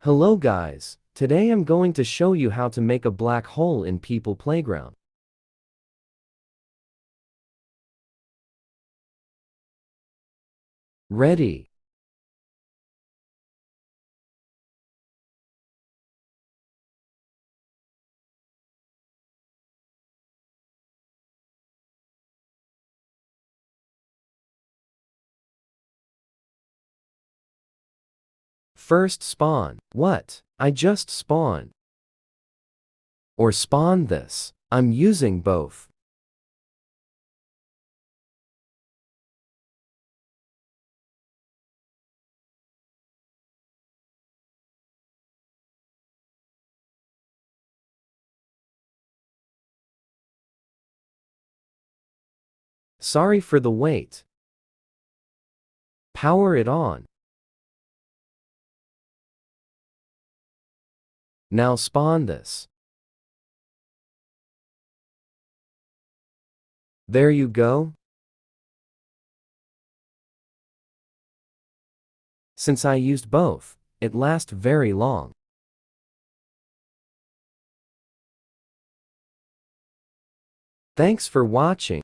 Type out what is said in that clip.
Hello guys, today I'm going to show you how to make a black hole in People Playground. Ready? First spawn. What? I just spawned. Or spawn this. I'm using both. Sorry for the wait. Power it on. Now spawn this. There you go. Since I used both, it lasts very long. Thanks for watching.